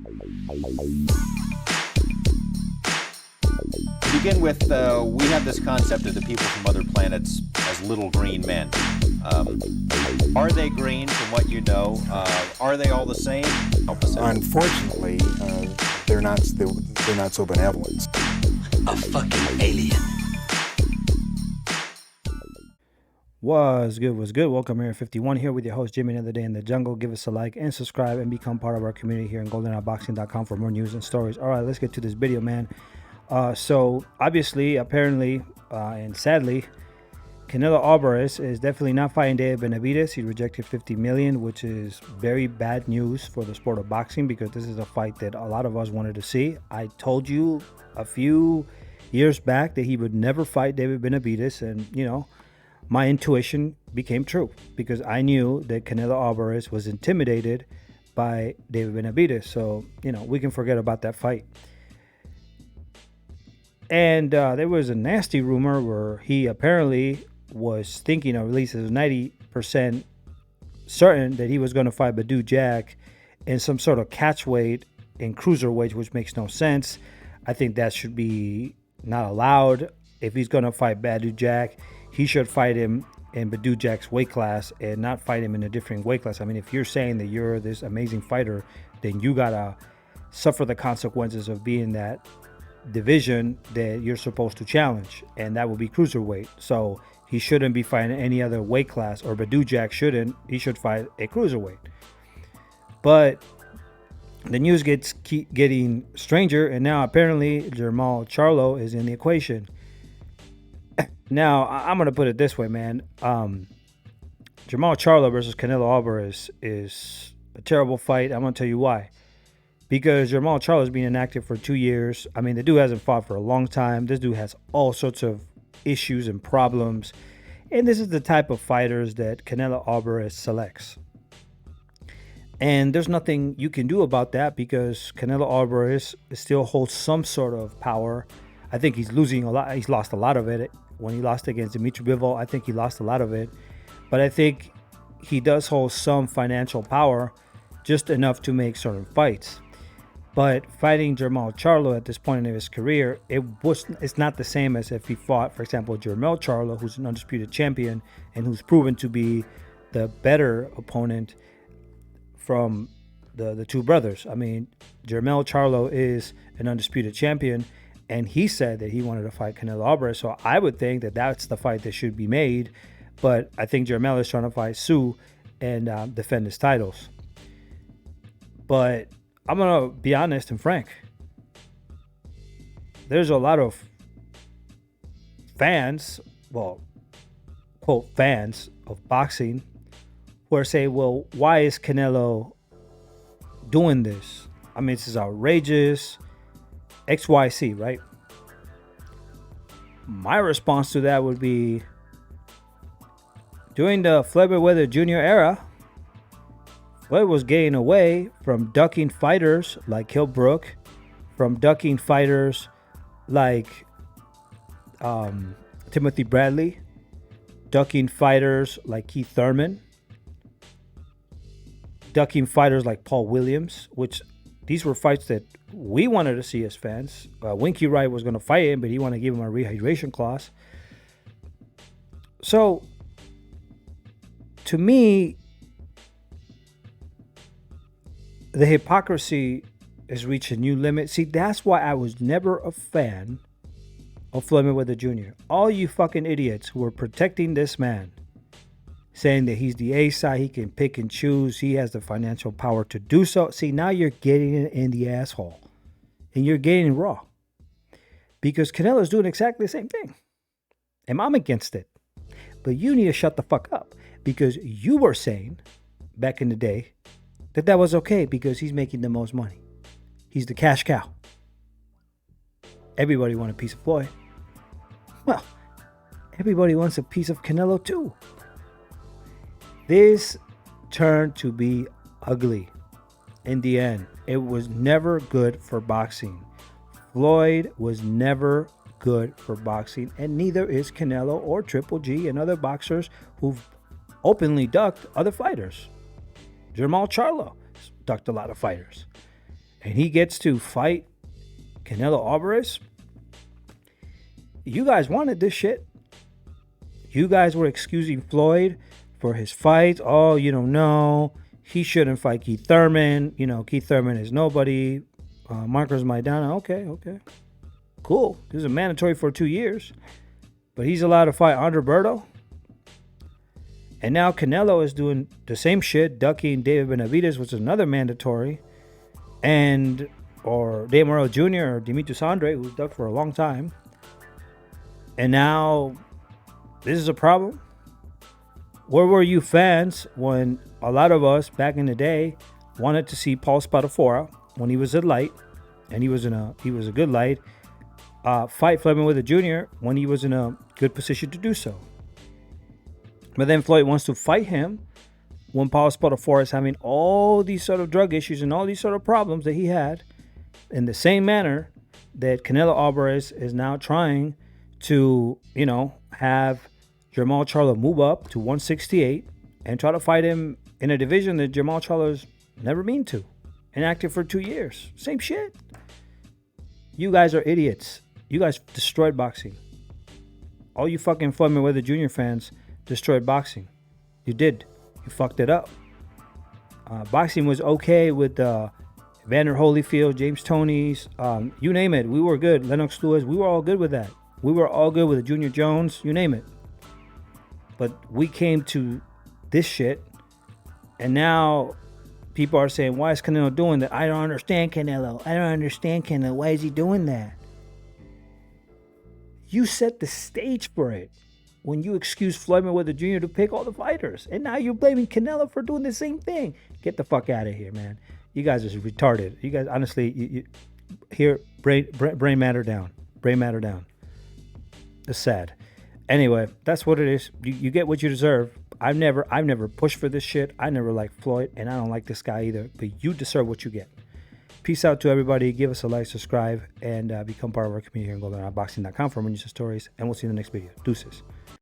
To begin with, we have this concept of the people from other planets as little green men. Are they green from what you know? Are they all the same? Unfortunately, they're not so benevolent. A fucking alien. What's good? Welcome here, 51 here with your host, Jimmy, another day in the jungle. Give us a like and subscribe and become part of our community here in goldeneyeboxing.com for more news and stories. All right, let's get to this video, man. So obviously, apparently, and sadly, Canelo Alvarez is definitely not fighting David Benavidez. He rejected $50 million, which is very bad news for the sport of boxing because this is a fight that a lot of us wanted to see. I told you a few years back that he would never fight David Benavidez, and you know, my intuition became true because I knew that Canelo Alvarez was intimidated by David Benavidez. So, you know, we can forget about that fight. And there was a nasty rumor where he apparently was thinking, or at least it was 90% certain that he was going to fight Badu Jack in some sort of catch weight in cruiserweight, which makes no sense. I think that should be not allowed. If he's going to fight Badu Jack, he should fight him in Badu Jack's weight class and not fight him in a different weight class. I mean, if you're saying that you're this amazing fighter, then you got to suffer the consequences of being that division that you're supposed to challenge, and that would be cruiserweight. So he shouldn't be fighting any other weight class, or Badu Jack shouldn't. He should fight a cruiserweight. But the news keep getting stranger, and now apparently Jermall Charlo is in the equation. Now, I'm going to put it this way, man. Jermall Charlo versus Canelo Alvarez is a terrible fight. I'm going to tell you why. Because Jermall Charlo has been inactive for 2 years. I mean, the dude hasn't fought for a long time. This dude has all sorts of issues and problems. And this is the type of fighters that Canelo Alvarez selects. And there's nothing you can do about that because Canelo Alvarez still holds some sort of power. I think he's losing a lot. He's lost a lot of it. When he lost against Dimitri Bivol, I think he lost a lot of it. But I think he does hold some financial power, just enough to make certain fights. But fighting Jermall Charlo at this point in his career, it's not the same as if he fought, for example, Jermall Charlo, who's an undisputed champion and who's proven to be the better opponent from the two brothers. I mean, Jermall Charlo is an undisputed champion, and he said that he wanted to fight Canelo Alvarez. So I would think that that's the fight that should be made. But I think Jermall is trying to fight Sue and defend his titles. But I'm going to be honest and frank. There's a lot of fans, well, quote, fans of boxing who are saying, well, why is Canelo doing this? I mean, this is outrageous. XYZ, right? My response to that would be, during the Floyd Mayweather Jr. era, Floyd was getting away from ducking fighters like Hill Brook, from ducking fighters like Timothy Bradley, ducking fighters like Keith Thurman, ducking fighters like Paul Williams, which these were fights that we wanted to see as fans. Winky Wright was going to fight him, but he wanted to give him a rehydration clause. So, to me, the hypocrisy has reached a new limit. See, that's why I was never a fan of Floyd Mayweather Jr. All you fucking idiots who are protecting this man, saying that he's the A-side, he can pick and choose, he has the financial power to do so. See, now you're getting it in the asshole. And you're getting it raw. Because Canelo's doing exactly the same thing. And I'm against it. But you need to shut the fuck up. Because you were saying, back in the day, that was okay because he's making the most money. He's the cash cow. Everybody wants a piece of Floyd. Well, everybody wants a piece of Canelo too. This turned to be ugly in the end. It was never good for boxing. Floyd was never good for boxing, and neither is Canelo or Triple G and other boxers who've openly ducked other fighters. Jermall Charlo ducked a lot of fighters. and he gets to fight Canelo Alvarez. You guys wanted this shit. You guys were excusing Floyd for his fight. Oh, you don't know. He shouldn't fight Keith Thurman. You know, Keith Thurman is nobody. Marcos Maidana. Okay. Cool. This is a mandatory for 2 years. But he's allowed to fight Andre Berto. And now Canelo is doing the same shit, ducking David Benavidez, which is another mandatory. Or Jermall Jr. or Demetrius Andre, who's ducked for a long time. And now this is a problem. Where were you fans when a lot of us back in the day wanted to see Paul Spadafora when he was at light, and he was a good light, fight Floyd Mayweather Jr. when he was in a good position to do so. But then Floyd wants to fight him when Paul Spadafora is having all these sort of drug issues and all these sort of problems that he had, in the same manner that Canelo Alvarez is now trying to, have Jermall Charlo move up to 168 and try to fight him in a division that Jermall Charlo's never been to, inactive for 2 years. Same shit. You guys are idiots. You guys destroyed boxing. All you fucking Floyd Mayweather Jr. fans destroyed boxing. You did. You fucked it up. Boxing was okay with Evander Holyfield, James Toney's, you name it. We were good. Lennox Lewis, we were all good with that. We were all good with the Junior Jones, you name it. But we came to this shit, and now people are saying, why is Canelo doing that? I don't understand Canelo. Why is he doing that? You set the stage for it when you excused Floyd Mayweather Jr. to pick all the fighters. And now you're blaming Canelo for doing the same thing. Get the fuck out of here, man. You guys are retarded. You guys, honestly, here, brain matter down. Brain matter down. It's sad. Anyway, that's what it is. You get what you deserve. I've never pushed for this shit. I never liked Floyd, and I don't like this guy either. But you deserve what you get. Peace out to everybody. Give us a like, subscribe, and become part of our community here on GoldenEyeBoxing.com for more news and stories. And we'll see you in the next video. Deuces.